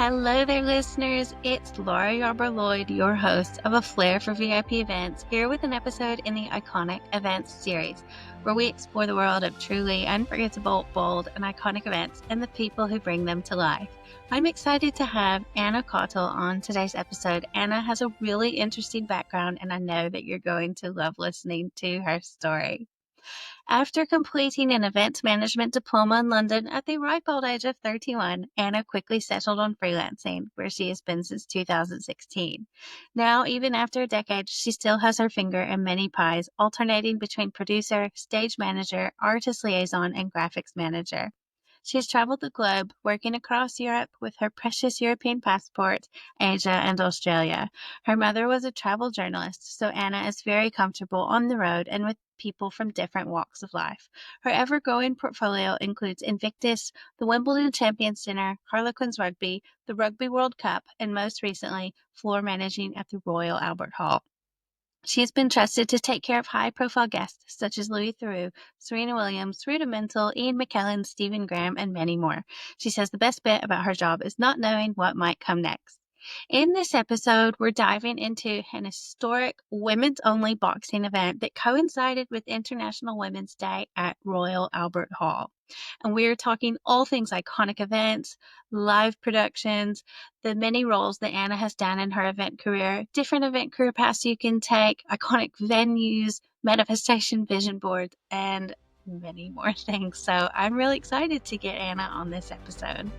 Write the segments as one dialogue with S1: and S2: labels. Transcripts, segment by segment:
S1: Hello there, listeners. It's Laura Yarber-Lloyd, your host of A Flair for VIP Events, here with an episode in the Iconic Events Series, where we explore the world of truly unforgettable, bold, and iconic events and the people who bring them to life. I'm excited to have Anna Cottle on today's episode. Anna has a really interesting background, and I know that you're going to love listening to her story. After completing an events management diploma in London at the ripe old age of 31, Anna quickly settled on freelancing, where she has been since 2016. Now, even after a decade, she still has her finger in many pies, alternating between producer, stage manager, artist liaison, and graphics manager. She has traveled the globe, working across Europe with her precious European passport, Asia, and Australia. Her mother was a travel journalist, so Anna is very comfortable on the road and with people from different walks of life. Her ever-growing portfolio includes Invictus, the Wimbledon Champions Dinner, Harlequins Rugby, the Rugby World Cup, and most recently, floor managing at the Royal Albert Hall. She has been trusted to take care of high-profile guests such as Louis Theroux, Serena Williams, Rudimental, Ian McKellen, Stephen Graham, and many more. She says the best bit about her job is not knowing what might come next. In this episode, we're diving into an historic women's-only boxing event that coincided with International Women's Day at Royal Albert Hall. And we're talking all things iconic events, live productions, the many roles that Anna has done in her event career, different event career paths you can take, iconic venues, manifestation vision boards, and many more things. So I'm really excited to get Anna on this episode.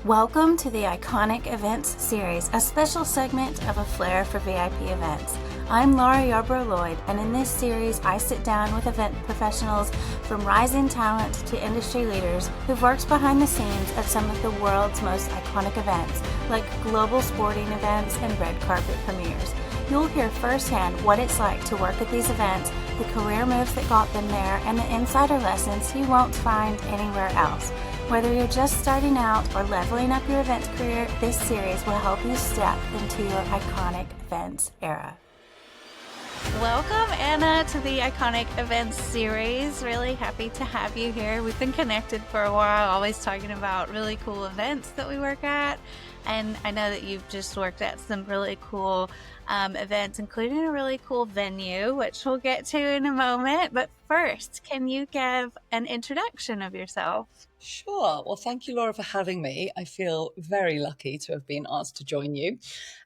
S1: Welcome to the Iconic Events Series, a special segment of A Flair for VIP Events. I'm Laura Yarber-Lloyd, and in this series, I sit down with event professionals from rising talent to industry leaders who've worked behind the scenes at some of the world's most iconic events, like global sporting events and red carpet premieres. You'll hear firsthand what it's like to work at these events, the career moves that got them there, and the insider lessons you won't find anywhere else. Whether you're just starting out or leveling up your events career, this series will help you step into your iconic events era. Welcome, Anna, to the Iconic Events Series. Really happy to have you here. We've been connected for a while, always talking about really cool events that we work at. And I know that you've just worked at some really cool events, including a really cool venue, which we'll get to in a moment. But first, can you give an introduction of yourself?
S2: Sure. Well, thank you, Laura, for having me. I feel very lucky to have been asked to join you.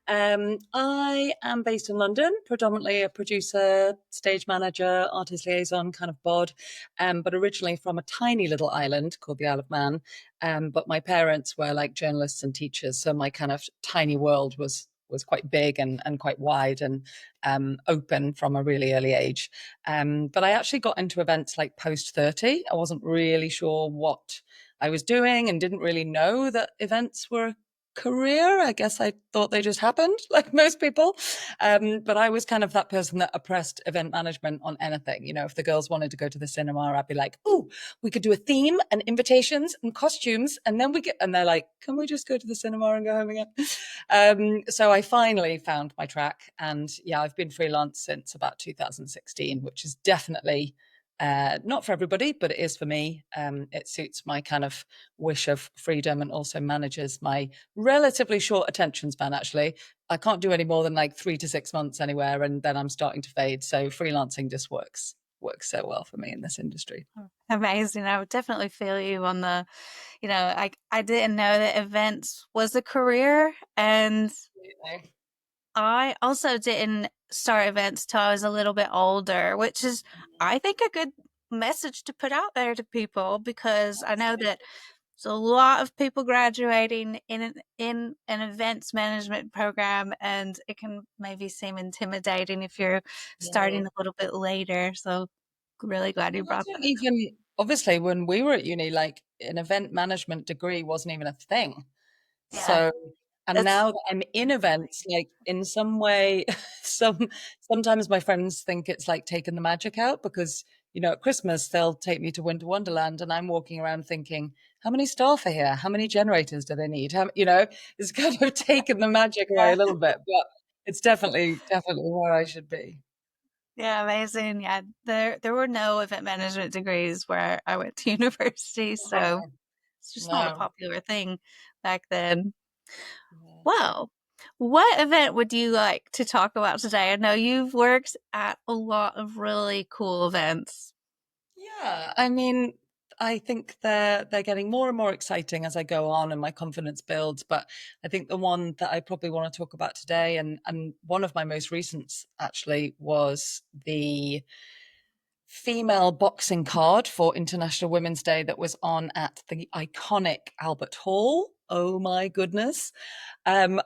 S2: I am based in London, predominantly a producer, stage manager, artist liaison kind of bod, but originally from a tiny little island called the Isle of Man. But my parents were like journalists and teachers, so my kind of tiny world was quite big and quite wide and open from a really early age. But I actually got into events like post 30. I wasn't really sure what I was doing and didn't really know that events were a career. I guess I thought they just happened, like most people. But I was kind of that person that oppressed event management on anything. You know, if the girls wanted to go to the cinema, I'd be like, "Oh, we could do a theme and invitations and costumes, and then and they're like, "Can we just go to the cinema and go home again?" So I finally found my track, and yeah, I've been freelance since about 2016, which is definitely not for everybody, but it is for me. It suits my kind of wish of freedom and also manages my relatively short attention span, actually. I can't do any more than like 3 to 6 months anywhere, and then I'm starting to fade. So freelancing just works so well for me in this industry.
S1: Amazing. I would definitely feel you on the, I didn't know that events was a career, and I also didn't start events till I was a little bit older, which is, I think, a good message to put out there to people, because I know that there's a lot of people graduating in an events management program, and it can maybe seem intimidating if you're starting a little bit later. So really glad you brought that.
S2: Even obviously when we were at uni, like an event management degree wasn't even a thing.
S1: Yeah.
S2: So and now that I'm in events, like in some way, sometimes my friends think it's like taking the magic out, because, you know, at Christmas, they'll take me to Winter Wonderland and I'm walking around thinking, how many staff are here? How many generators do they need? It's kind of taken the magic away a little bit, but it's definitely where I should be.
S1: Yeah, amazing. Yeah, there were no event management degrees where I went to university, so It's just not a
S2: No.
S1: popular thing back then.
S2: Yeah.
S1: Well, what event would you like to talk about today? I know you've worked at a lot of really cool events.
S2: Yeah, I mean, I think they're getting more and more exciting as I go on and my confidence builds. But I think the one that I probably want to talk about today, and one of my most recents actually, was the female boxing card for International Women's Day that was on at the iconic Albert Hall. Oh my goodness. And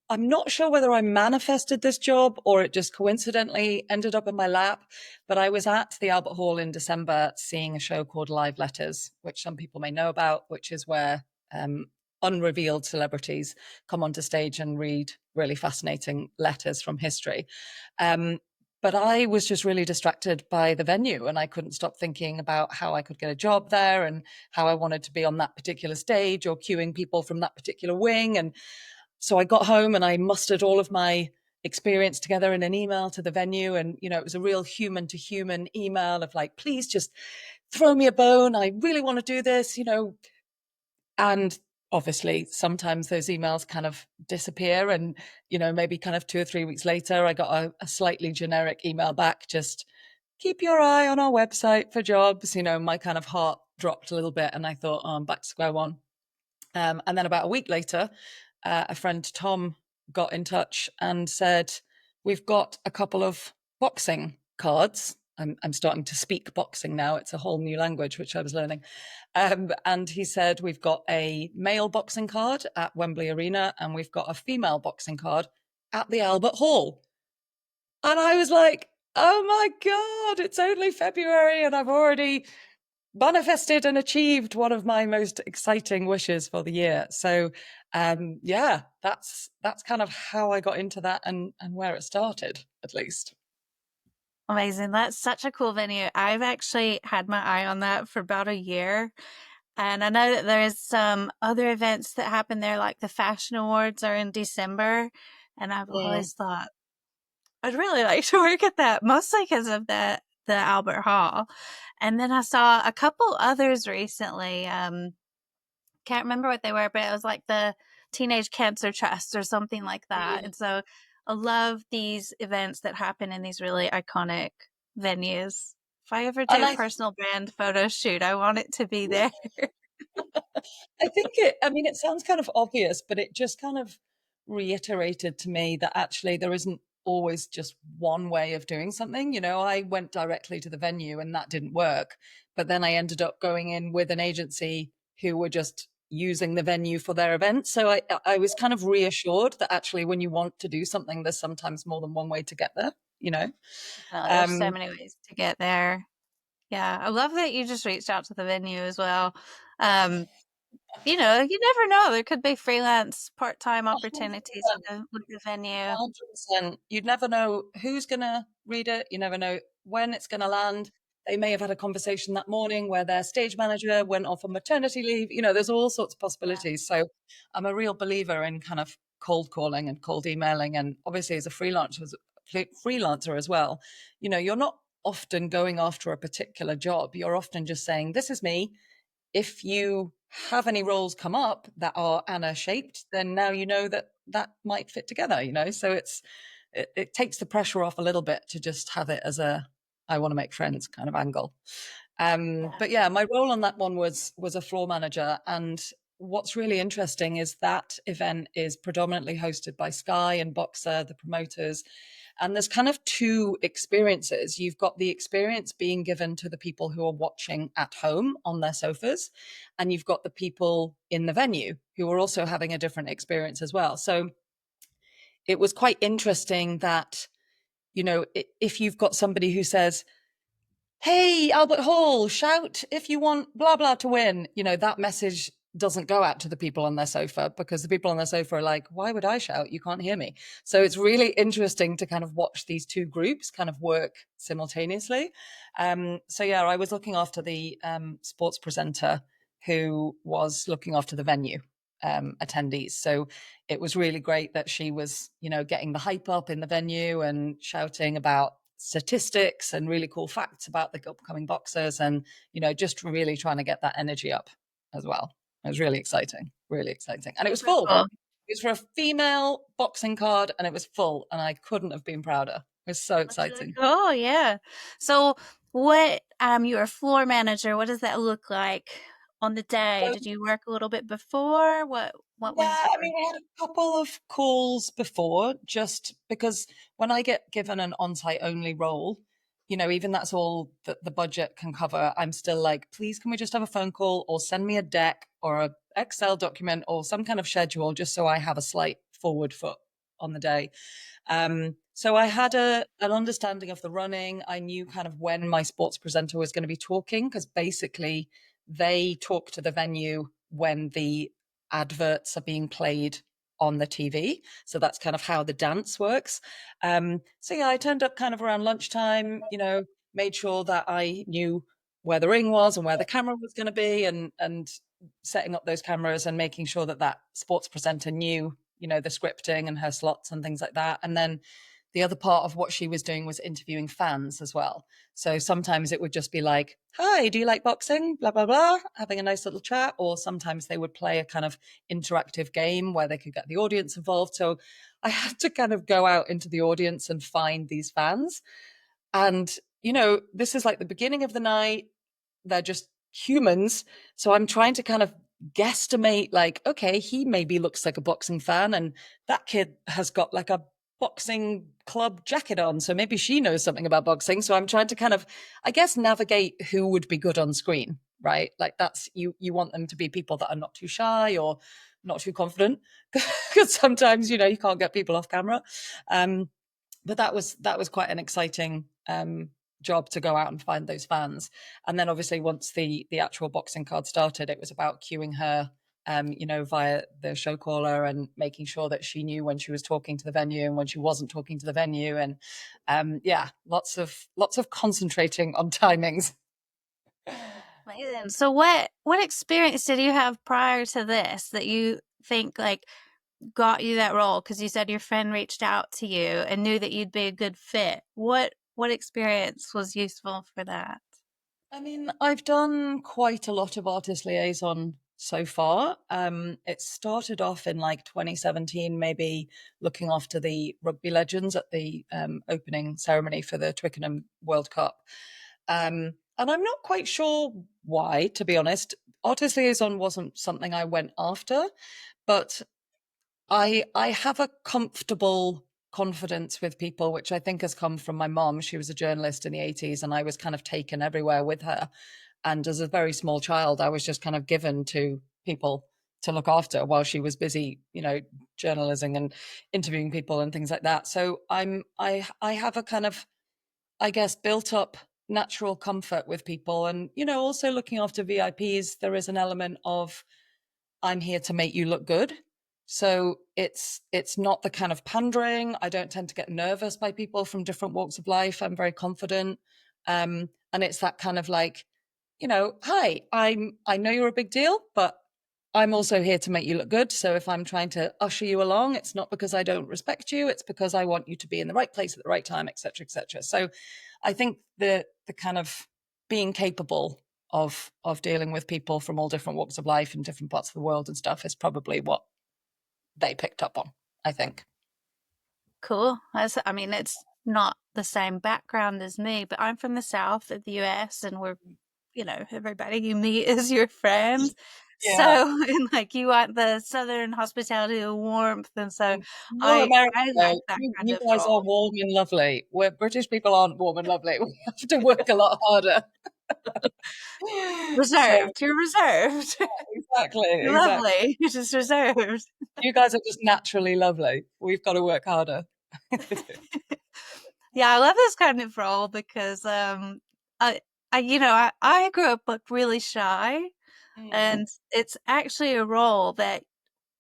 S2: I'm not sure whether I manifested this job or it just coincidentally ended up in my lap, but I was at the Albert Hall in December seeing a show called Live Letters, which some people may know about, which is where unrevealed celebrities come onto stage and read really fascinating letters from history. Um, but I was just really distracted by the venue, and I couldn't stop thinking about how I could get a job there and how I wanted to be on that particular stage or queuing people from that particular wing. And so I got home and I mustered all of my experience together in an email to the venue. And, it was a real human to human email of like, please just throw me a bone. I really want to do this. And obviously, sometimes those emails kind of disappear. And, maybe kind of 2 or 3 weeks later, I got a slightly generic email back, just keep your eye on our website for jobs. My kind of heart dropped a little bit. And I thought, oh, I'm back to square one. And then about a week later, a friend, Tom, got in touch and said, we've got a couple of boxing cards. I'm starting to speak boxing now. It's a whole new language, which I was learning. And he said, we've got a male boxing card at Wembley Arena and we've got a female boxing card at the Albert Hall. And I was like, oh my God, it's only February and I've already manifested and achieved one of my most exciting wishes for the year. So yeah, that's kind of how I got into that and where it started, at least.
S1: Amazing. That's such a cool venue. I've actually had my eye on that for about a year. And I know that there's some other events that happen there, like the Fashion Awards are in December. And I've
S2: Mm.
S1: always thought I'd really like to work at that, mostly because of the Albert Hall. And then I saw a couple others recently. Can't remember what they were, but it was like the Teenage Cancer Trust or something like that.
S2: Mm.
S1: And so I love these events that happen in these really iconic venues. If I ever do
S2: And
S1: a
S2: I
S1: personal brand photo shoot, I want it to be there.
S2: I think I mean, it sounds kind of obvious, but it just kind of reiterated to me that actually there isn't always just one way of doing something. I went directly to the venue and that didn't work. But then I ended up going in with an agency who were just using the venue for their event. So I was kind of reassured that actually when you want to do something, there's sometimes more than one way to get there.
S1: No, there's so
S2: Um,
S1: many ways to get there. Yeah, I love that you just reached out to the venue as well. Um, you never know. There could be freelance part-time opportunities with the venue.
S2: 100%. You'd never know who's going to read it. You never know when it's going to land. They may have had a conversation that morning where their stage manager went off on maternity leave. There's all sorts of
S1: Yeah.
S2: possibilities. So I'm a real believer in kind of cold calling and cold emailing. And obviously, as a freelancer as well, you're not often going after a particular job. You're often just saying, this is me. If you have any roles come up that are Anna shaped, then now you know that that might fit together. So it takes the pressure off a little bit to just have it as a I want to make friends kind of angle.
S1: Yeah.
S2: But yeah, my role on that one was a floor manager. And what's really interesting is that event is predominantly hosted by Sky and Boxer, the promoters. And there's kind of two experiences. You've got the experience being given to the people who are watching at home on their sofas, and you've got the people in the venue who are also having a different experience as well. So it was quite interesting that, if you've got somebody who says, hey, Albert Hall, shout if you want blah, blah to win. That message doesn't go out to the people on their sofa because the people on their sofa are like, why would I shout? You can't hear me. So it's really interesting to kind of watch these two groups kind of work simultaneously. So yeah, I was looking after the sports presenter who was looking after the venue attendees. So it was really great that she was, getting the hype up in the venue and shouting about statistics and really cool facts about the upcoming boxers and, just really trying to get that energy up. as well. It was really exciting, really exciting. And it was
S1: Super
S2: full.
S1: cool.
S2: It was for a female boxing card and it was full. And I couldn't have been prouder. It was so
S1: That's really
S2: exciting.
S1: cool. Yeah. So what you're a floor manager, what does that look like on the day?
S2: So
S1: Did you work a little bit before? What
S2: yeah,
S1: was
S2: I
S1: your
S2: mean, we had a couple of calls before, just because when I get given an on-site only role, even that's all that the budget can cover, I'm still like, please, can we just have a phone call or send me a deck or a Excel document or some kind of schedule just so I have a slight forward foot on the day. So I had an understanding of the running. I knew kind of when my sports presenter was going to be talking because basically they talk to the venue when the adverts are being played on the TV. So that's kind of how the dance works. So yeah, I turned up kind of around lunchtime, made sure that I knew where the ring was and where the camera was going to be and setting up those cameras and making sure that that sports presenter knew, the scripting and her slots and things like that. And then the other part of what she was doing was interviewing fans as well. So sometimes it would just be like, hi, do you like boxing? Blah, blah, blah, having a nice little chat. Or sometimes they would play a kind of interactive game where they could get the audience involved. So I had to kind of go out into the audience and find these fans. And, this is like the beginning of the night. They're just humans. So I'm trying to kind of guesstimate, like, okay, he maybe looks like a boxing fan, and that kid has got like a boxing club jacket on. So maybe she knows something about boxing. So I'm trying to kind of, I guess, navigate who would be good on screen, right? Like that's you want them to be people that are not too shy or not too confident. Because sometimes, you can't get people off camera. But that was quite an exciting job to go out and find those fans. And then obviously once the actual boxing card started, it was about queuing her, via the show caller and making sure that she knew when she was talking to the venue and when she wasn't talking to the venue. And yeah, lots of concentrating on timings.
S1: amazing. So what experience did you have prior to this that you think like got you that role? Because you said your friend reached out to you and knew that you'd be a good fit. What experience was useful for that?
S2: I mean, I've done quite a lot of artist liaison so far. It started off in like 2017, maybe looking after the rugby legends at the opening ceremony for the Twickenham World Cup. And I'm not quite sure why, to be honest. Artist liaison wasn't something I went after, but I have a comfortable confidence with people, which I think has come from my mom. She was a journalist in the 80s, and I was kind of taken everywhere with her. And as a very small child, I was just kind of given to people to look after while she was busy, journalism and interviewing people and things like that. So I have a kind of, I guess, built up natural comfort with people. And, also looking after VIPs, there is an element of I'm here to make you look good. So it's not the kind of pandering. I don't tend to get nervous by people from different walks of life. I'm very confident. And it's that kind of like, hi, I know you're a big deal, but I'm also here to make you look good. So if I'm trying to usher you along, it's not because I don't respect you, it's because I want you to be in the right place at the right time, et cetera, et cetera. So I think the kind of being capable of dealing with people from all different walks of life and different parts of the world and stuff is probably what they picked up on, I think.
S1: Cool. I mean, it's not the same background as me, but I'm from the South of the US and everybody you meet is your friend. So,
S2: Yeah.
S1: and like you want the Southern hospitality, the warmth. And so
S2: You're
S1: I,
S2: American,
S1: I
S2: though.
S1: like that kind
S2: You
S1: of
S2: guys are
S1: role.
S2: warm and lovely. Where British people aren't warm and lovely. We have to work a lot harder. So
S1: Reserved. You're reserved.
S2: exactly,
S1: You're
S2: exactly.
S1: lovely. You're just reserved.
S2: You guys are just naturally lovely. We've got to work harder.
S1: Yeah, I love this kind of role because I I grew up like really shy,
S2: Mm.
S1: and it's actually a role that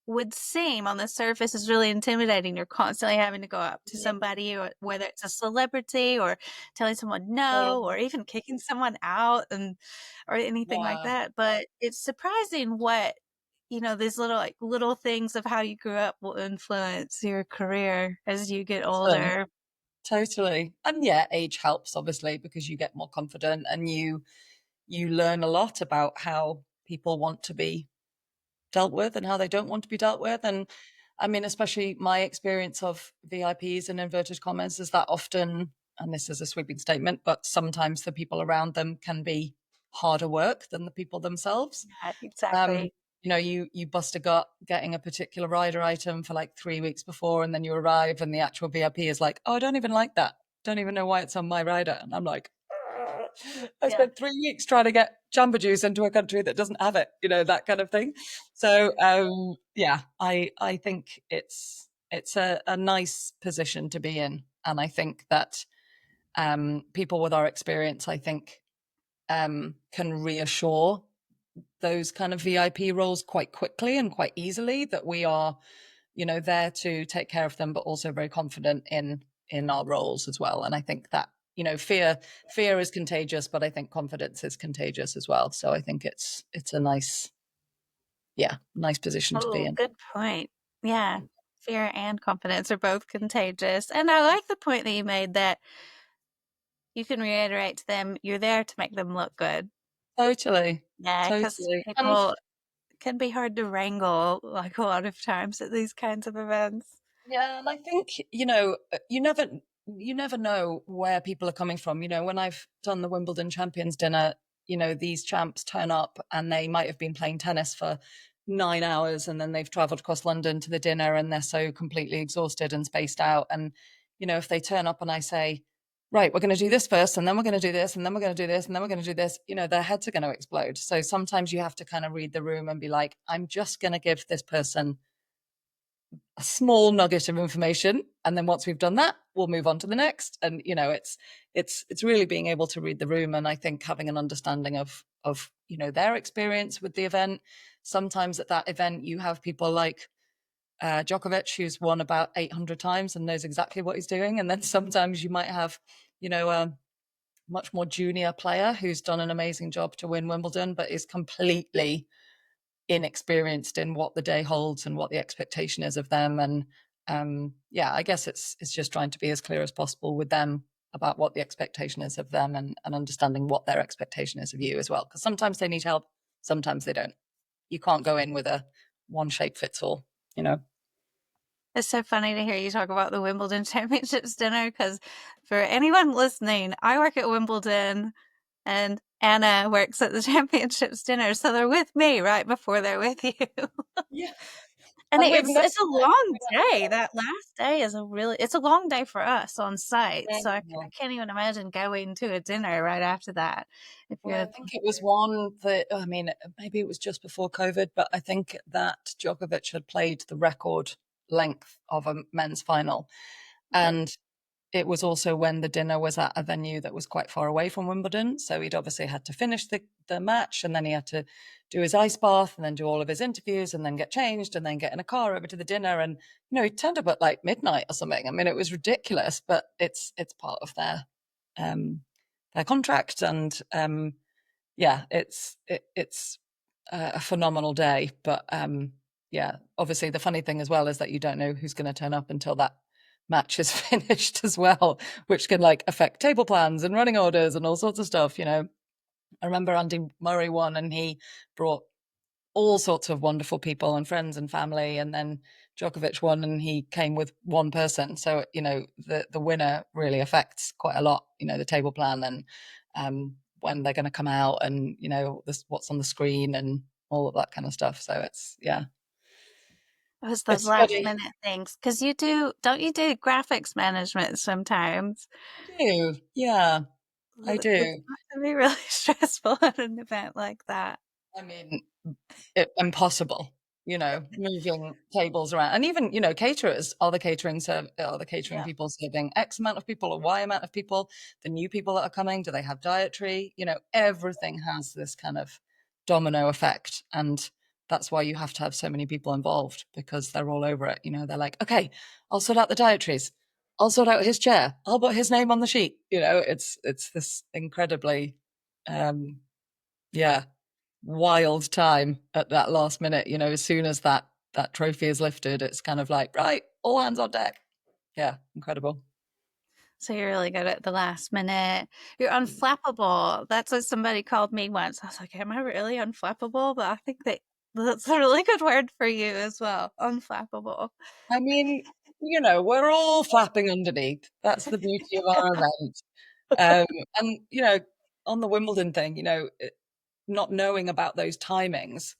S1: would seem on the surface is really intimidating. You're constantly having to go up to somebody, or whether it's a celebrity or telling someone no, or even kicking someone out and or anything like
S2: Yeah,
S1: that. But it's surprising what these little things of how you grew up will influence your career as you get
S2: totally.
S1: older.
S2: Totally. And yeah, age helps obviously because you get more confident and you learn a lot about how people want to be dealt with and how they don't want to be dealt with. And I mean, especially my experience of VIPs in inverted commas is that often, and this is a sweeping statement, but sometimes the people around them can be harder work than the people themselves.
S1: Yeah,
S2: Um,
S1: exactly.
S2: you bust a gut getting a particular rider item for like 3 weeks before, and then you arrive, and the actual VIP is like, "Oh, I don't even like that. Don't even know why it's on my rider." And I'm like, I
S1: Yeah.
S2: spent 3 weeks trying to get Jamba Juice into a country that doesn't have it, that kind of thing. So yeah, I think it's a nice position to be in, and I think that people with our experience, I think, can reassure those kind of VIP roles quite quickly and quite easily that we are, there to take care of them, but also very confident in our roles as well. And I think that, fear is contagious, but I think confidence is contagious as well. So I think it's a nice, yeah, nice position to be
S1: Oh,
S2: in.
S1: good point. Yeah. Fear and confidence are both contagious. And I like the point that you made that you can reiterate to them you're there to make them look good.
S2: Totally.
S1: Yeah, because
S2: Totally. And
S1: people can be hard to wrangle like a lot of times at these kinds of events.
S2: yeah, and I think, you never know where people are coming from. When I've done the Wimbledon Champions dinner, these champs turn up and they might have been playing tennis for 9 hours, and then they've traveled across London to the dinner and they're so completely exhausted and spaced out. And, if they turn up and I say, right, we're going to do this first, and then we're going to do this, and then we're going to do this, and then we're going to do this, their heads are going to explode. So sometimes you have to kind of read the room and be like, I'm just going to give this person a small nugget of information, and then once we've done that, we'll move on to the next. And it's really being able to read the room, and I think having an understanding of their experience with the event. Sometimes at that event you have people like Djokovic, who's won about 800 times and knows exactly what he's doing, and then sometimes you might have a much more junior player who's done an amazing job to win Wimbledon but is completely inexperienced in what the day holds and what the expectation is of them. And yeah, I guess it's just trying to be as clear as possible with them about what the expectation is of them, and understanding what their expectation is of you as well, because sometimes they need help, sometimes they don't. You can't go in with a one shape fits all, you know.
S1: It's so funny to hear you talk about the Wimbledon Championships dinner because for anyone listening, I work at Wimbledon and Anna works at the Championships dinner. So they're with me right before they're with you.
S2: Yeah,
S1: And
S2: and we've never
S1: it's a long day. That last day is it's a long day for us on site. So I can't even imagine going to a dinner right after that. If
S2: well, I
S1: you're,
S2: think it was one that, I mean, maybe it was just before COVID, but I think that Djokovic had played the record length of a men's final. And it was also when the dinner was at a venue that was quite far away from Wimbledon. So he'd obviously had to finish the match, and then he had to do his ice bath and then do all of his interviews and then get changed and then get in a car over to the dinner. And, he turned up at like midnight or something. I mean, it was ridiculous, but it's part of their contract. And yeah, it's a phenomenal day. But yeah, obviously the funny thing as well is that you don't know who's going to turn up until that match is finished as well, which can like affect table plans and running orders and all sorts of stuff. I remember Andy Murray won, and he brought all sorts of wonderful people and friends and family, and then Djokovic won and he came with one person. So the winner really affects quite a lot, the table plan, and when they're going to come out, and what's on the screen and all of that kind of stuff. So it's, yeah,
S1: it's those
S2: it's
S1: last
S2: funny.
S1: minute things. Because don't you do graphics management sometimes?
S2: I do, yeah, I
S1: It's
S2: do.
S1: got to be really stressful at an event like that.
S2: I mean, impossible, moving tables around. And even, caterers, are the catering
S1: Yeah.
S2: people serving X amount of people or Y amount of people? The new people that are coming, do they have dietary? Everything has this kind of domino effect. And that's why you have to have so many people involved, because they're all over it. They're like, okay, I'll sort out the dietaries. I'll sort out his chair. I'll put his name on the sheet. It's this incredibly, yeah, wild time at that last minute. As soon as that trophy is lifted, it's kind of like, right, all hands on deck. Yeah, incredible.
S1: So you're really good at the last minute. You're unflappable. That's what somebody called me once. I was like, am I really unflappable? But I think that that's a really good word for you as well. Unflappable.
S2: I mean, we're all flapping underneath. That's the beauty of our event. And, on the Wimbledon thing, not knowing about those timings,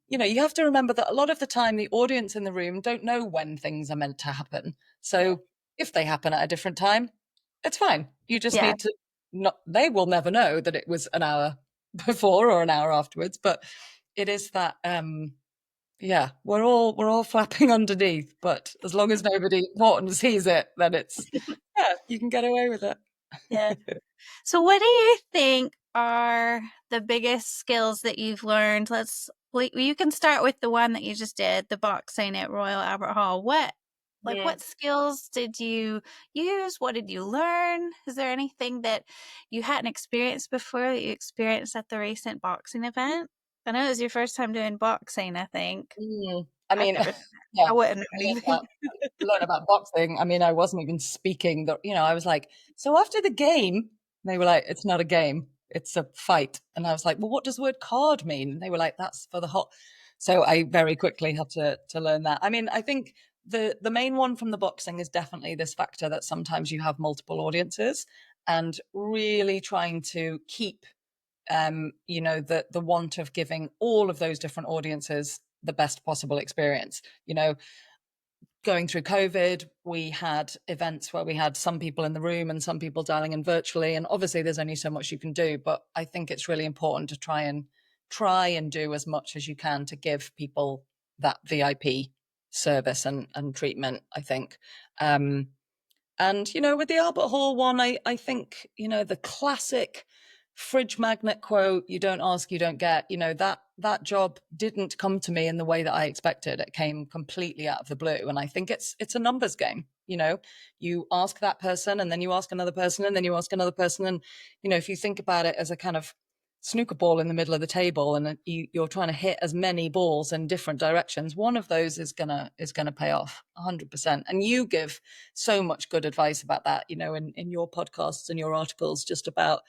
S2: you have to remember that a lot of the time the audience in the room don't know when things are meant to happen.
S1: Yeah.
S2: So if they happen at a different time, it's fine. You just
S1: Yeah.
S2: need to not, they will never know that it was an hour before or an hour afterwards, but it is that, yeah, we're all flapping underneath, but as long as nobody important sees it, then it's, yeah, you can get away with it.
S1: Yeah. So what do you think are the biggest skills that you've learned? You can start with the one that you just did, the boxing at Royal Albert Hall.
S2: Mm.
S1: What skills did you use? What did you learn? Is there anything that you hadn't experienced before that you experienced at the recent boxing event? I know it was your first time doing boxing, I think.
S2: I
S1: I've
S2: mean,
S1: never,
S2: yeah,
S1: I wouldn't
S2: I learned
S1: even.
S2: about, boxing. I mean, I wasn't even speaking. I was like, so after the game, they were like, it's not a game, it's a fight. And I was like, well, what does the word card mean? And they were like, that's for the hot. So I very quickly had to learn that. I mean, I think the main one from the boxing is definitely this factor that sometimes you have multiple audiences and really trying to keep the want of giving all of those different audiences the best possible experience. Going through COVID, we had events where we had some people in the room and some people dialing in virtually. And obviously there's only so much you can do, but I think it's really important to try and do as much as you can to give people that VIP service and treatment, I think. And with the Albert Hall one, I think, the classic fridge magnet quote, you don't ask, you don't get, that job didn't come to me in the way that I expected. It came completely out of the blue. And I think it's a numbers game. You ask that person and then you ask another person and then you ask another person. And, if you think about it as a kind of snooker ball in the middle of the table and you're trying to hit as many balls in different directions, one of those is gonna pay off 100%. And you give so much good advice about that, in your podcasts and your articles, just about,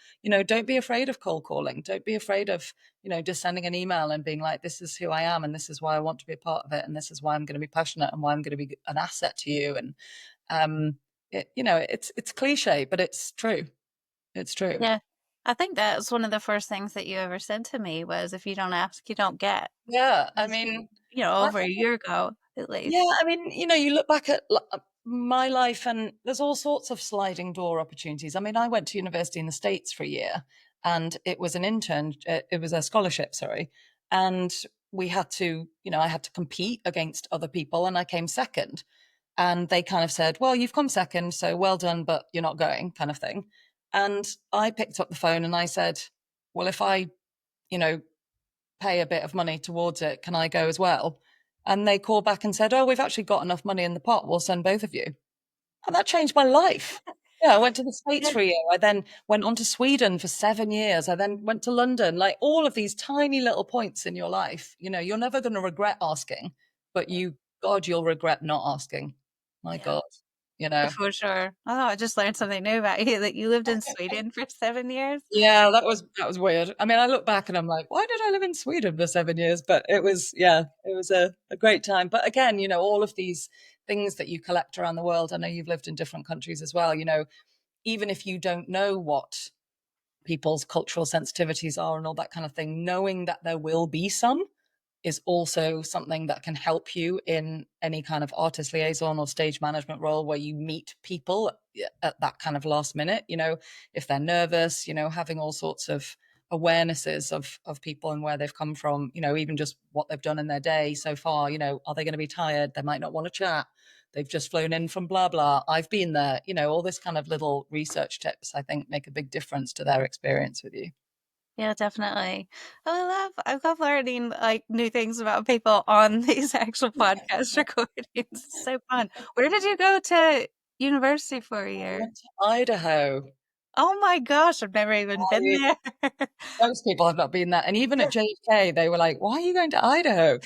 S2: don't be afraid of cold calling. Don't be afraid of, just sending an email and being like, this is who I am and this is why I want to be a part of it. And this is why I'm going to be passionate and why I'm going to be an asset to you. And it's cliche, but it's true. It's true.
S1: Yeah. I think that's one of the first things that you ever said to me was if you don't ask, you don't get.
S2: Yeah. I
S1: Was,
S2: mean,
S1: over a year ago at
S2: yeah,
S1: least.
S2: I mean, you look back at my life and there's all sorts of sliding door opportunities. I mean, I went to university in the States for a year and it was an intern, it was a scholarship, sorry. And we had to, I had to compete against other people and I came second. And they kind of said, well, you've come second, so well done, but you're not going, kind of thing. And I picked up the phone and I said, well, if I, you know, pay a bit of money towards it, can I go as well? And they called back and said, oh, we've actually got enough money in the pot. We'll send both of you. And that changed my life. Yeah, I went to the States
S1: Yeah.
S2: for a year. I then went on to Sweden for 7 years. I then went to London. Like all of these tiny little points in your life, you're never going to regret asking, but God, you'll regret not asking. My
S1: Yeah.
S2: God, you know.
S1: For sure. Oh, I just learned something new about you that you lived in Sweden for 7 years.
S2: Yeah, that was weird. I mean, I look back and I'm like, why did I live in Sweden for 7 years? But it was a great time. But again, all of these things that you collect around the world. I know you've lived in different countries as well. Even if you don't know what people's cultural sensitivities are and all that kind of thing, knowing that there will be some is also something that can help you in any kind of artist liaison or stage management role where you meet people at that kind of last minute, if they're nervous, having all sorts of awarenesses of people and where they've come from, even just what they've done in their day so far, are they going to be tired? They might not want to chat. They've just flown in from blah, blah. I've been there, all this kind of little research tips, I think make a big difference to their experience with you.
S1: Yeah, definitely. I love learning like new things about people on these actual podcast recordings. It's so fun. Where did you go to university for a
S2: I
S1: year?
S2: went to Idaho.
S1: Oh my gosh, I've never even been there.
S2: Most people have not been there. And even at JFK, they were like, why are you going to Idaho?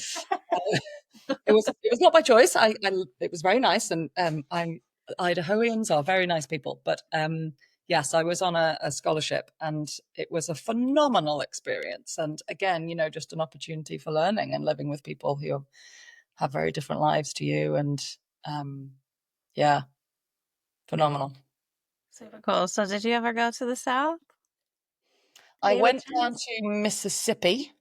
S2: It was not by choice. It was very nice. And Idahoans are very nice people. But yes, I was on a scholarship, and it was a phenomenal experience. And again, just an opportunity for learning and living with people who have very different lives to you. And um, yeah, phenomenal.
S1: Super cool. So did you ever go to the South?
S2: I
S1: You have a
S2: went down
S1: chance?
S2: to Mississippi.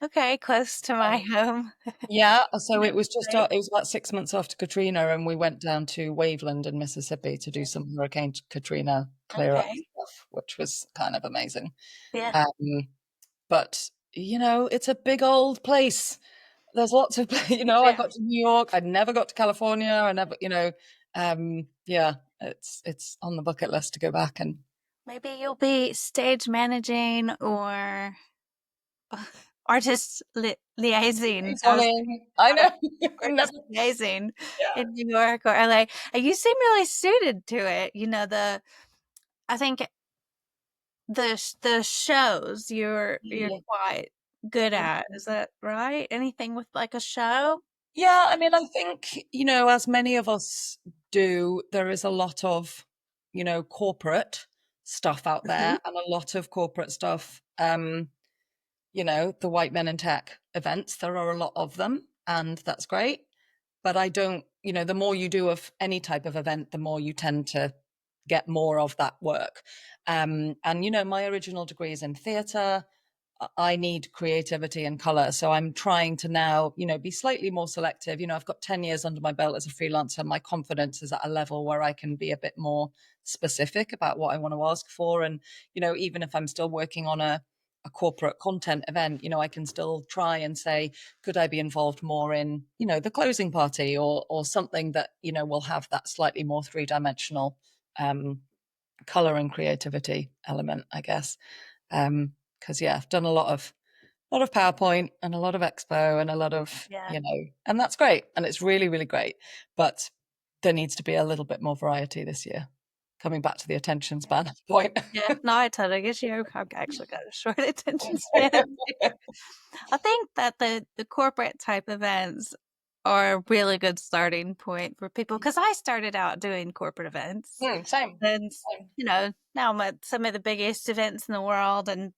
S1: Okay, close to my
S2: Um,
S1: home.
S2: yeah, so
S1: No,
S2: it was just
S1: right?
S2: it was about 6 months after Katrina, and we went down to Waveland in Mississippi to do some Hurricane Katrina clear up
S1: Okay.
S2: stuff, which was kind of amazing.
S1: Yeah.
S2: Um, but it's a big old place. There's lots of I
S1: Yeah.
S2: got to New York. I never got to California. I never, yeah, it's on the bucket list to go back and
S1: Maybe you'll be stage managing or artist liaising. I was
S2: liaison. I know. Never,
S1: artist liaising
S2: yeah.
S1: in New York or LA. And you seem really suited to it. I think the shows you're
S2: Mm.
S1: quite good at. Is that right? Anything with like a show?
S2: Yeah, I mean, I think, as many of us do, there is a lot of, corporate stuff out
S1: Mhm.
S2: there, and a lot of corporate stuff. The white men in tech events, there are a lot of them, and that's great. But I don't, the more you do of any type of event, the more you tend to get more of that work. And, my original degree is in theatre. I need creativity and color. So I'm trying to now, be slightly more selective. I've got 10 years under my belt as a freelancer. My confidence is at a level where I can be a bit more specific about what I want to ask for. And, even if I'm still working on a corporate content event, I can still try and say, could I be involved more in, the closing party or something that, will have that slightly more three-dimensional color and creativity element, I guess. Because yeah, I've done a lot of PowerPoint and a lot of Expo and a lot of,
S1: Yeah.
S2: and that's great. And it's really, really great. But there needs to be a little bit more variety this year. Coming back to the attention span point.
S1: Yeah. No, I totally get you. I've actually got a short attention span. I think that the corporate type events are a really good starting point for people because I started out doing corporate events.
S2: Same.
S1: And,
S2: Same.
S1: now I'm at some of the biggest events in the world and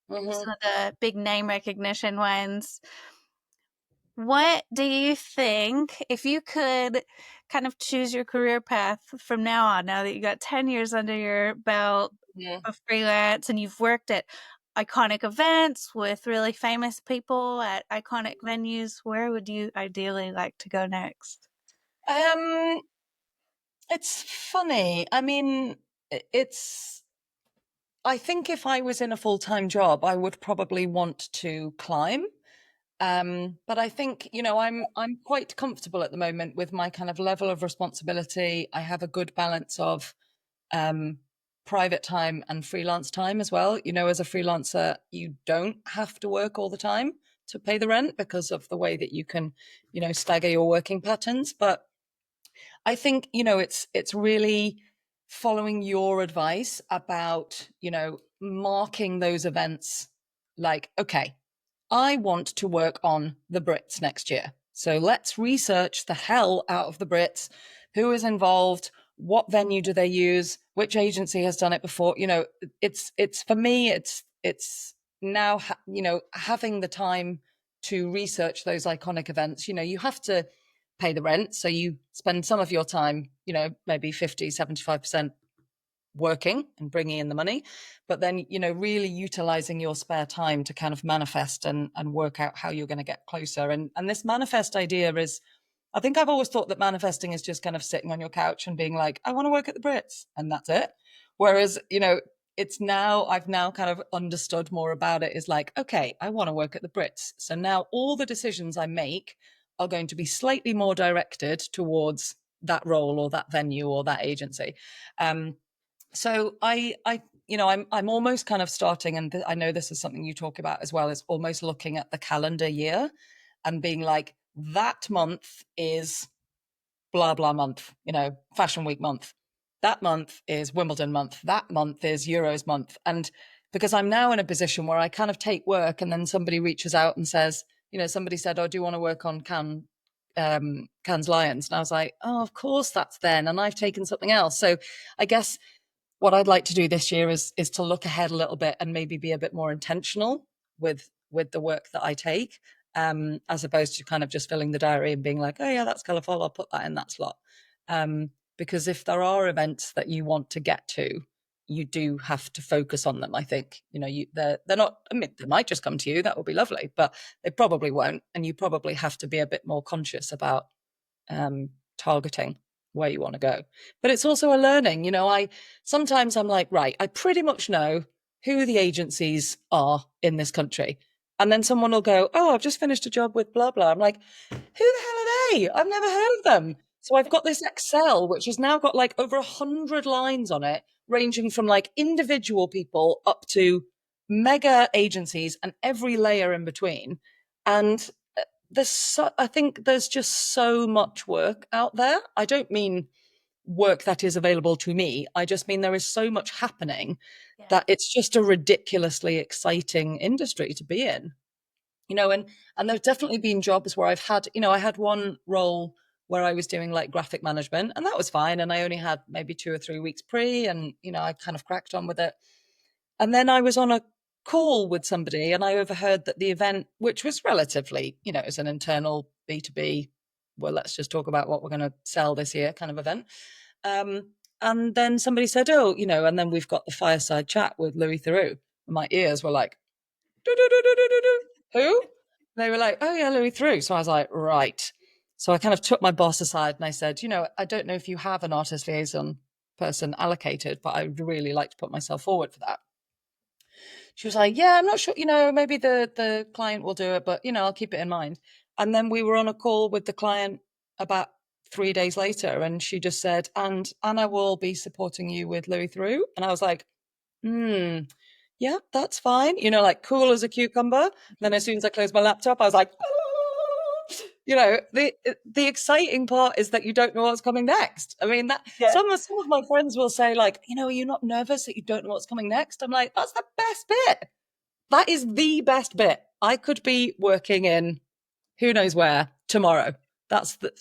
S2: Hmm.
S1: some of the big name recognition ones. What do you think, if you could kind of choose your career path from now on, now that you got 10 years under your belt
S2: Yeah.
S1: of freelance and you've worked at iconic events with really famous people at iconic venues, where would you ideally like to go next?
S2: Um, it's funny. I mean, it's. I think if I was in a full-time job, I would probably want to climb. But I think, I'm quite comfortable at the moment with my kind of level of responsibility. I have a good balance of um, private time and freelance time as well. As a freelancer, you don't have to work all the time to pay the rent because of the way that you can, stagger your working patterns. But I think, it's really following your advice about, marking those events like, okay, I want to work on the Brits next year. So let's research the hell out of the Brits. Who is involved? What venue do they use? Which agency has done it before? It's for me, it's now, having the time to research those iconic events. You have to pay the rent. So you spend some of your time, maybe 50, 75% working and bringing in the money, but then, really utilizing your spare time to kind of manifest and work out how you're going to get closer. And this manifest idea is, I think I've always thought that manifesting is just kind of sitting on your couch and being like, I want to work at the Brits, and that's it. Whereas, I've now kind of understood more about it is like, okay, I want to work at the Brits. So now all the decisions I make are going to be slightly more directed towards that role or that venue or that agency. So I'm almost kind of starting, and I know this is something you talk about as well, is almost looking at the calendar year and being like, that month is blah blah month, fashion week month. That month is Wimbledon month. That month is Euros month. And because I'm now in a position where I kind of take work, and then somebody reaches out and says, somebody said, oh, do you want to work on Cannes Cannes Lions. And I was like, oh, of course that's then. And I've taken something else. So I guess what I'd like to do this year is to look ahead a little bit and maybe be a bit more intentional with the work that I take, as opposed to kind of just filling the diary and being like, oh yeah, that's colourful, I'll put that in that slot. Because if there are events that you want to get to, you do have to focus on them. I think they're not. I mean, they might just come to you. That would be lovely, but they probably won't. And you probably have to be a bit more conscious about targeting where you want to go. But it's also a learning. I sometimes I'm like, right, I pretty much know who the agencies are in this country. And then someone will go, oh, I've just finished a job with blah, blah. I'm like, who the hell are they? I've never heard of them. So I've got this Excel, which has now got like over 100 lines on it, ranging from like individual people up to mega agencies and every layer in between. And I think there's just so much work out there. I don't mean work that is available to me. I just mean there is so much happening
S1: Yeah.
S2: that it's just a ridiculously exciting industry to be in. And there's definitely been jobs where I've had, I had one role where I was doing like graphic management, and that was fine. And I only had maybe 2 or 3 weeks pre, and I kind of cracked on with it. And then I was on a call with somebody and I overheard that the event, which was relatively, it's an internal B2B, well, let's just talk about what we're going to sell this year kind of event. And then somebody said, oh, and then we've got the fireside chat with Louis Theroux. And my ears were like, who? They were like, oh, yeah, Louis Theroux. So I was like, right. So I kind of took my boss aside and I said, I don't know if you have an artist liaison person allocated, but I'd really like to put myself forward for that. She was like, yeah, I'm not sure, maybe the client will do it, but, I'll keep it in mind. And then we were on a call with the client about 3 days later, and she just said, and Anna will be supporting you with Louis Theroux. And I was like, yeah, that's fine. Like cool as a cucumber. And then as soon as I closed my laptop, I was like, the exciting part is that you don't know what's coming next. I mean, that
S1: Yeah.
S2: some of my friends will say, like, are you not nervous that you don't know what's coming next? I'm like, that's the best bit. That is the best bit. I could be working in who knows where tomorrow.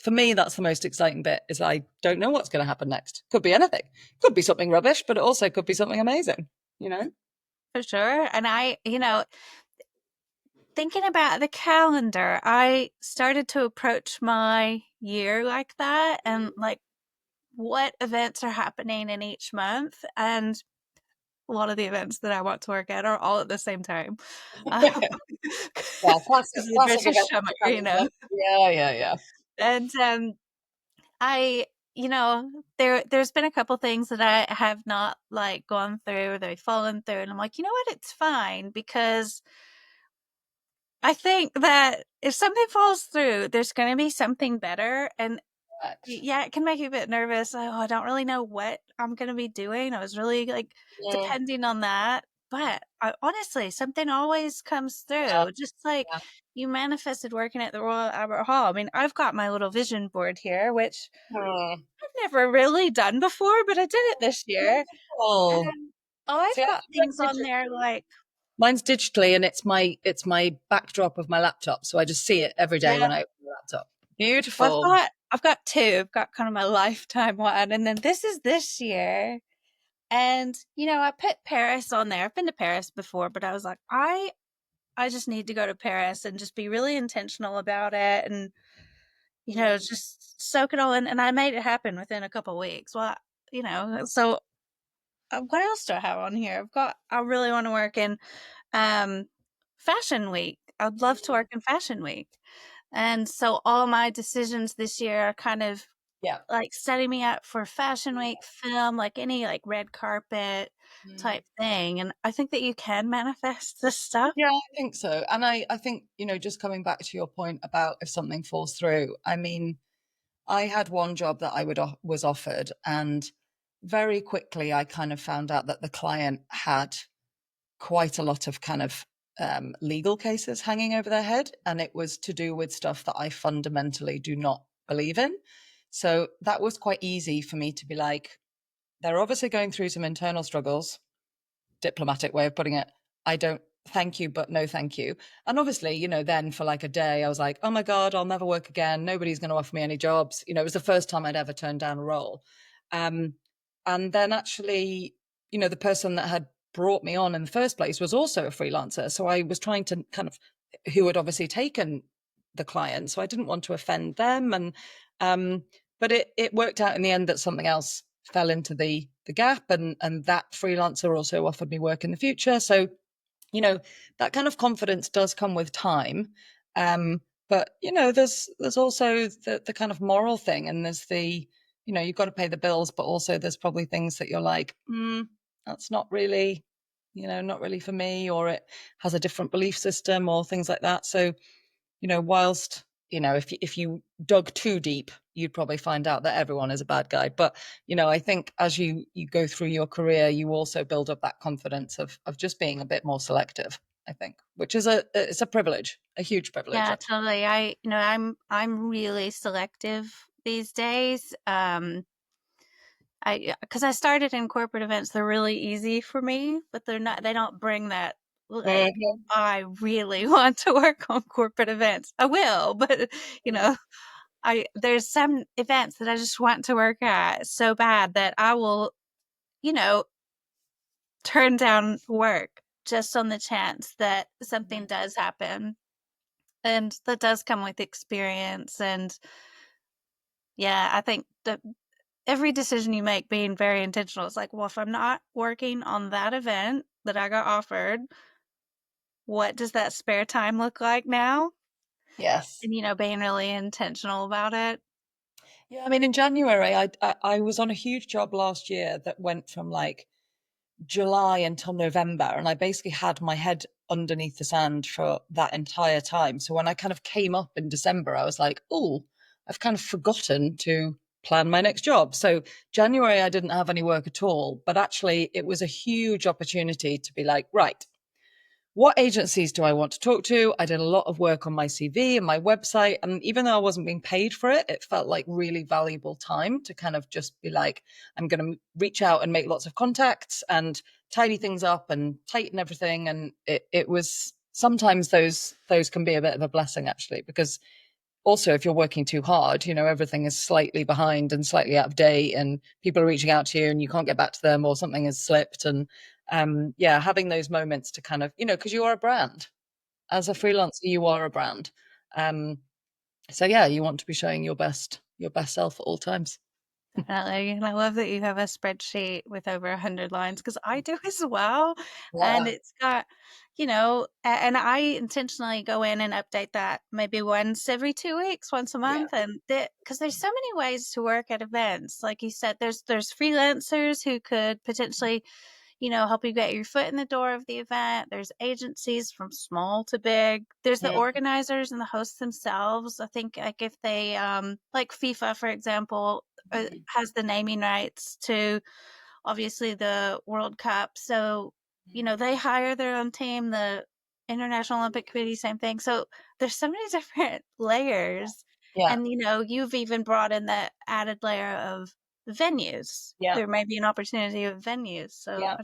S2: For me, that's the most exciting bit, is I don't know what's going to happen next. Could be anything. Could be something rubbish, but it also could be something amazing.
S1: For sure. And thinking about the calendar, I started to approach my year like that and like what events are happening in each month. And a lot of the events that I want to work at are all at the same time.
S2: Yeah,
S1: Because of the
S2: classic
S1: British
S2: event
S1: summer,
S2: calendar. Yeah.
S1: And I, there's been a couple things that I have not like gone through, they've fallen through, and I'm like, you know what, it's fine because I think that if something falls through, there's going to be something better. And
S2: Right.
S1: yeah, it can make you a bit nervous. Oh, I don't really know what I'm going to be doing. I was really like
S2: Yeah,
S1: depending on that. But honestly, something always comes
S2: yeah,
S1: through. Just like
S2: yeah.
S1: you manifested working at the Royal Albert Hall. I mean, I've got my little vision board here, which
S2: Hmm.
S1: I've never really done before, but I did it this year.
S2: Beautiful.
S1: And I've
S2: See, I
S1: got
S2: do
S1: things
S2: mine
S1: on there like,
S2: mine's digitally, and it's my backdrop of my laptop, so I just see it every day
S1: yeah,
S2: when I open the laptop.
S1: well,
S2: Beautiful.
S1: I've got two. I've got kind of my lifetime one, and then this is this year. And I put Paris on there. I've been to Paris before, but I was like, I just need to go to Paris and just be really intentional about it, and just soak it all in. And I made it happen within a couple of weeks. Well, so what else do I have on here? I really want to work in um, Fashion Week. I'd love to work in Fashion Week. And so all my decisions this year are kind of
S2: Yeah.
S1: like setting me up for Fashion Week film, like any like red carpet
S2: Mm.
S1: type thing. And I think that you can manifest this stuff.
S2: Yeah, I think so. And I think, just coming back to your point about if something falls through, I mean, I had one job that was offered, and very quickly I kind of found out that the client had quite a lot of kind of legal cases hanging over their head, and it was to do with stuff that I fundamentally do not believe in. So that was quite easy for me to be like, they're obviously going through some internal struggles, diplomatic way of putting it. I don't thank you, but no thank you. And obviously, then for like a day, I was like, oh my God, I'll never work again. Nobody's going to offer me any jobs. It was the first time I'd ever turned down a role. Um, and then actually, the person that had brought me on in the first place was also a freelancer. So I was trying to kind of, who had obviously taken the client. So I didn't want to offend them. But it worked out in the end that something else fell into the gap, and that freelancer also offered me work in the future. So that kind of confidence does come with time. But there's also the kind of moral thing, and there's you've got to pay the bills, but also there's probably things that you're like, that's not really, not really for me, or it has a different belief system or things like that. So whilst if you dug too deep, you'd probably find out that everyone is a bad guy. But I think as you go through your career, you also build up that confidence of just being a bit more selective. I think, which is it's a privilege, a huge privilege,
S1: Yeah,
S2: actually.
S1: totally. I'm really selective these days. Because I started in corporate events, they're really easy for me, but they don't bring that, like,
S2: Mhm.
S1: I really want to work on corporate events. I will, but you know, there's some events that I just want to work at so bad that I will, you know, turn down work just on the chance that something does happen. And that does come with experience. And yeah, I think that every decision you make being very intentional. It's like, well, if I'm not working on that event that I got offered, what does that spare time look like now?
S2: Yes.
S1: And, being really intentional about it.
S2: Yeah, I mean, in January, I was on a huge job last year that went from like July until November, and I basically had my head underneath the sand for that entire time. So when I kind of came up in December, I was like, oh, I've kind of forgotten to plan my next job. So January, I didn't have any work at all, but actually, it was a huge opportunity to be like, right, what agencies do I want to talk to? I did a lot of work on my CV and my website. And even though I wasn't being paid for it, it felt like really valuable time to kind of just be like, I'm going to reach out and make lots of contacts and tidy things up and tighten everything. And it was sometimes those can be a bit of a blessing, actually, because also if you're working too hard, everything is slightly behind and slightly out of date, and people are reaching out to you and you can't get back to them, or something has slipped. And yeah, having those moments to kind of, because you are a brand. As a freelancer, you are a brand. um so yeah, you want to be showing your best self at all times.
S1: Definitely. And I love that you have a spreadsheet with over 100 lines because I do as well. And
S2: Yeah.
S1: it's got, and I intentionally go in and update that maybe once every 2 weeks, once a
S2: Yeah.
S1: month. And because there's so many ways to work at events. Like you said, there's freelancers who could potentially help you get your foot in the door of the event. There's agencies from small to big. There's the
S2: Mm.
S1: organizers and the hosts themselves. I think like if they like FIFA, for example, has the naming rights to obviously the World Cup. So, they hire their own team, the International Olympic Committee, same thing. So there's so many different layers.
S2: Yeah.
S1: And, you've even brought in the added layer of venues.
S2: Yeah.
S1: There may be an opportunity of venues. So
S2: Yeah.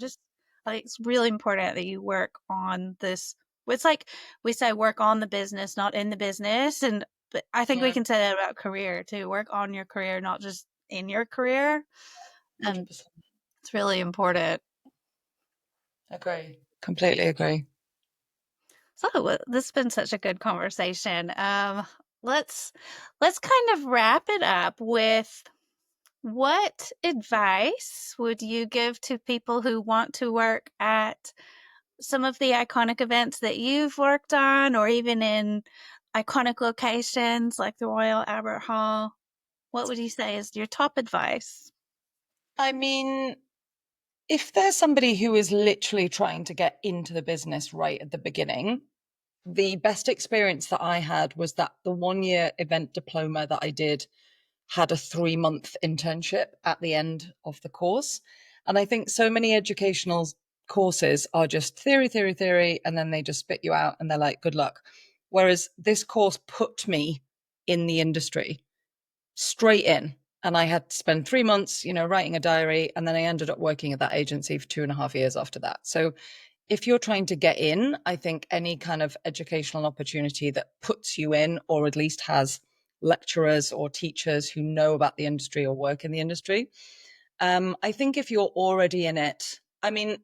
S1: I think it's really important that you work on this. It's like we say work on the business, not in the business. And but I think we
S2: Yeah.
S1: can say that about career too. Work on your career, not just in your career. And
S2: 100%
S1: it's really important.
S2: agree, completely agree.
S1: So this has been such a good conversation. Let's let's kind of wrap it up with what advice would you give to people who want to work at some of the iconic events that you've worked on, or even in iconic locations like the Royal Albert Hall? What would you say is your top advice?
S2: I mean, if there's somebody who is literally trying to get into the business right at the beginning, the best experience that I had was that the 1 year event diploma that I did had a 3 month internship at the end of the course. And I think so many educational courses are just theory, theory, theory, and then they just spit you out and they're like, good luck. Whereas this course put me in the industry straight in. And I had to spend 3 months, writing a diary. And then I ended up working at that agency for 2.5 years after that. So if you're trying to get in, I think any kind of educational opportunity that puts you in, or at least has lecturers or teachers who know about the industry or work in the industry. I think if you're already in it, I mean,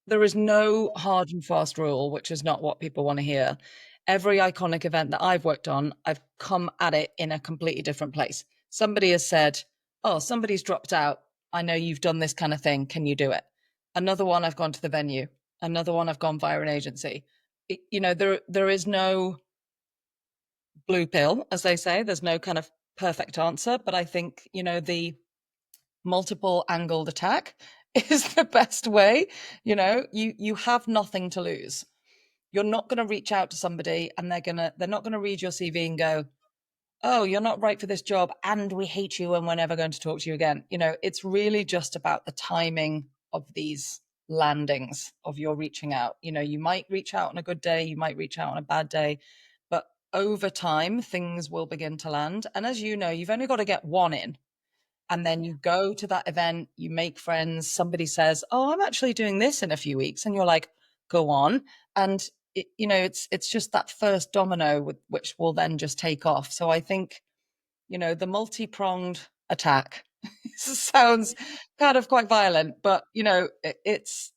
S2: there is no hard and fast rule, which is not what people want to hear. Every iconic event that I've worked on, I've come at it in a completely different place. Somebody has said, "Oh, somebody's dropped out. I know you've done this kind of thing. Can you do it?" Another one, I've gone to the venue. Another one, I've gone via an agency. There is no blue pill, as they say. There's no kind of perfect answer. But I think, the multiple angled attack is the best way. You have nothing to lose. You're not going to reach out to somebody and they're not going to read your CV and go, "Oh, you're not right for this job and we hate you and we're never going to talk to you again." It's really just about the timing of these landings of your reaching out. You might reach out on a good day, you might reach out on a bad day, but over time things will begin to land. And as you know, you've only got to get one in, and then you go to that event, you make friends, somebody says, "Oh, I'm actually doing this in a few weeks," and you're like, "Go on." And it's just that first domino which will then just take off. So I think, the multi-pronged attack sounds kind of quite violent, but it's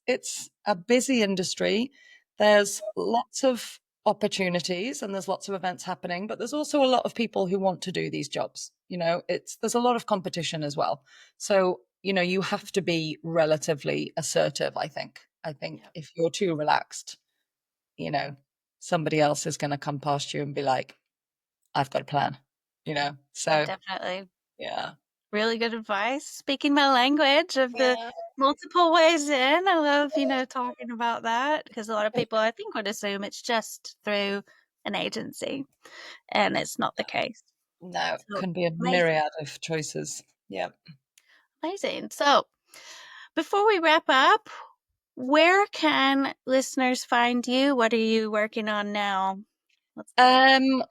S2: a busy industry. There's lots of opportunities and there's lots of events happening, but there's also a lot of people who want to do these jobs. There's a lot of competition as well. So, you have to be relatively assertive, I think. I think
S1: Yeah.
S2: if you're too relaxed, you know, somebody else is going to come past you and be like, "I've got a plan,"
S1: Yeah,
S2: So,
S1: definitely.
S2: yeah.
S1: Really good advice. Speaking my language of the
S2: Yeah.
S1: multiple ways in. I love, talking about that because a lot of people, I think, would assume it's just through an agency, and it's not the case.
S2: No,
S1: So
S2: can be a
S1: amazing.
S2: myriad of choices. Yeah.
S1: Amazing. So before we wrap up, where can listeners find you? What are you working on now? Let's go.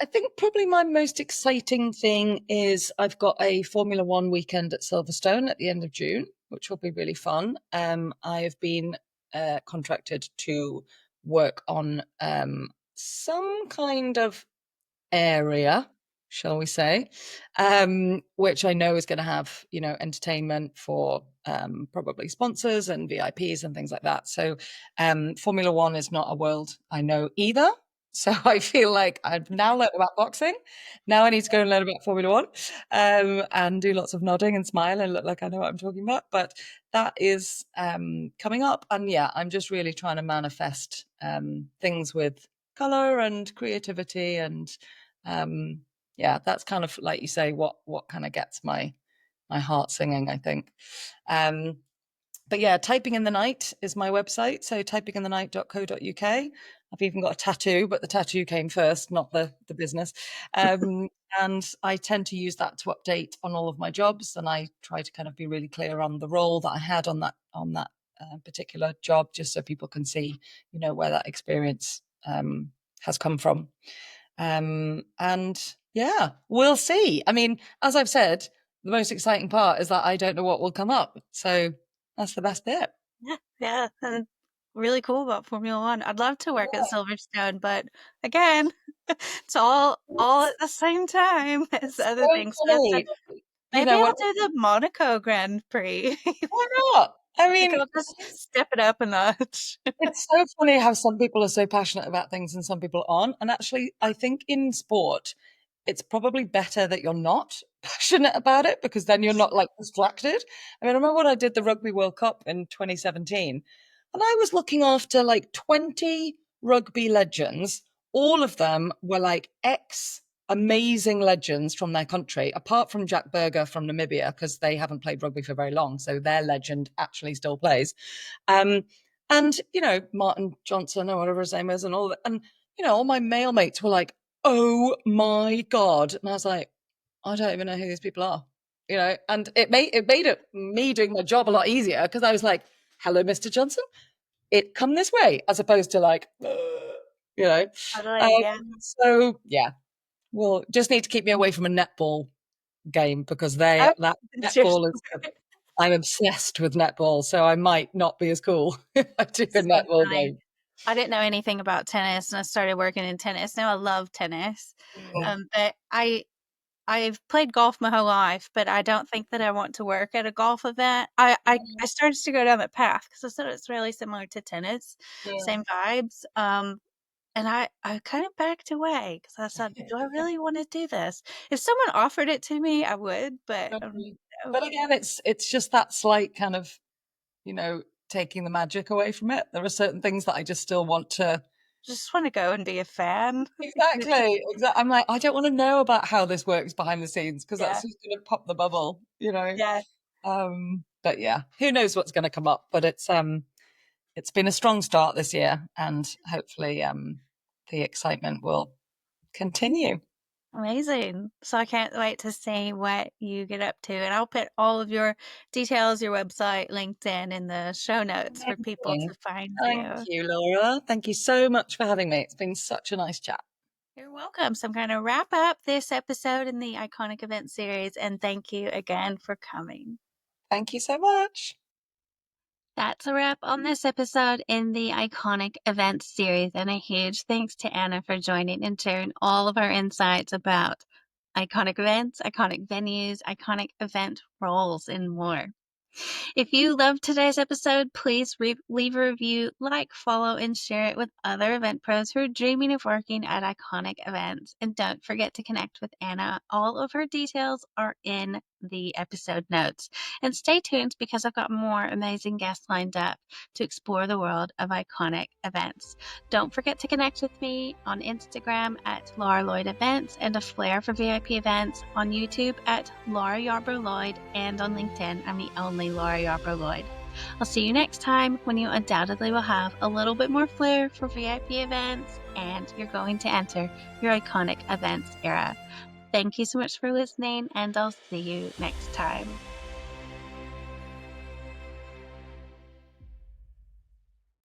S2: I think probably my most exciting thing is I've got a Formula One weekend at Silverstone at the end of June, which will be really fun. I have been contracted to work on some kind of area, shall we say, which I know is going to have, entertainment for probably sponsors and VIPs and things like that. So Formula One is not a world I know either. So I feel like I've now learned about boxing. Now I need to go and learn about Formula One, and do lots of nodding and smile and look like I know what I'm talking about. But that is coming up. And yeah, I'm just really trying to manifest things with color and creativity and yeah, that's kind of like you say, what kind of gets my heart singing, I think. um but yeah, Typing in the Night is my website, so typinginthe.night.co.uk. I've even got a tattoo, but the tattoo came first, not the business. And I tend to use that to update on all of my jobs, and I try to kind of be really clear on the role that I had on that particular job, just so people can see, where that experience has come from. And yeah, we'll see. I mean, as I've said, the most exciting part is that I don't know what will come up. So that's the best bit.
S1: Yeah, yeah. And really cool about Formula One. I'd love to work at Silverstone, but again, it's all at the same time as
S2: It's
S1: other
S2: so
S1: things. But
S2: funny.
S1: maybe
S2: When
S1: I'll do the Monaco Grand Prix.
S2: why not? I
S1: Think
S2: mean,
S1: I'll just step it up a notch.
S2: it's so funny how some people are so passionate about things and some people aren't. And actually, I think in sport, it's probably better that you're not passionate about it, because then you're not like distracted. I mean, I remember when I did the Rugby World Cup in 2017, and I was looking after like 20 rugby legends. All of them were like ex amazing legends from their country, apart from Jack Berger from Namibia, because they haven't played rugby for very long. So their legend actually still plays. Um, and, Martin Johnson or whatever his name is, and all that. And, all my male mates were like, "Oh my God." And I was like, "I don't even know who these people are." And it made me doing my job a lot easier, because I was like, "Hello, Mr. Johnson. It come this way," as opposed to like, you know. Um,
S1: Totally, yeah.
S2: so yeah, well, just need to keep me away from a netball game, because
S1: Oh,
S2: that
S1: it's your
S2: netball is
S1: sport.
S2: I'm obsessed with netball, so I might not be as cool if I do a
S1: So
S2: netball
S1: funny.
S2: game.
S1: I didn't know anything about tennis, and I started working in tennis. Now I love tennis.
S2: Mm.
S1: But I've played golf my whole life, but I don't think that I want to work at a golf event. I started to go down that path because I said it's really similar to tennis,
S2: Yeah.
S1: same vibes. And I kind of backed away because I said, "Do I really want to do this?" If someone offered it to me, I would, but
S2: Totally.
S1: no.
S2: But again, it's just that slight kind of, you know, taking the magic away from it. There are certain things that I just still want to.
S1: Just want to go and be a fan.
S2: Exactly. Exactly. I'm like, I don't want to know about how this works behind the scenes because that's
S1: Yeah,
S2: just going to pop the bubble, you know.
S1: yeah.
S2: But yeah, who knows what's going to come up? But it's been a strong start this year, and hopefully the excitement will continue.
S1: Amazing. So I can't wait to see what you get up to. And I'll put all of your details, your website, LinkedIn in the show notes for people to
S2: Amazing.
S1: find
S2: Thank
S1: you.
S2: you, Laura. Thank you so much for having me. It's been such a nice chat.
S1: You're welcome. So I'm going to wrap up this episode in the Iconic Event Series. And thank you again for coming.
S2: Thank you so much.
S1: That's a wrap on this episode in the Iconic Events series, and a huge thanks to Anna for joining and sharing all of our insights about iconic events, iconic venues, iconic event roles, and more. If you loved today's episode, please leave a review, like, follow, and share it with other event pros who are dreaming of working at iconic events. And don't forget to connect with Anna. All of her details are in the episode notes. And stay tuned because I've got more amazing guests lined up to explore the world of iconic events. Don't forget to connect with me on Instagram at Laura Lloyd Events, and A Flair for VIP Events on YouTube at Laura Yarbrough Lloyd, and on LinkedIn, I'm the only Laura Yarbrough Lloyd. I'll see you next time when you undoubtedly will have a little bit more flair for VIP events, and you're going to enter your iconic events era. Thank you so much for listening, and I'll see you next time.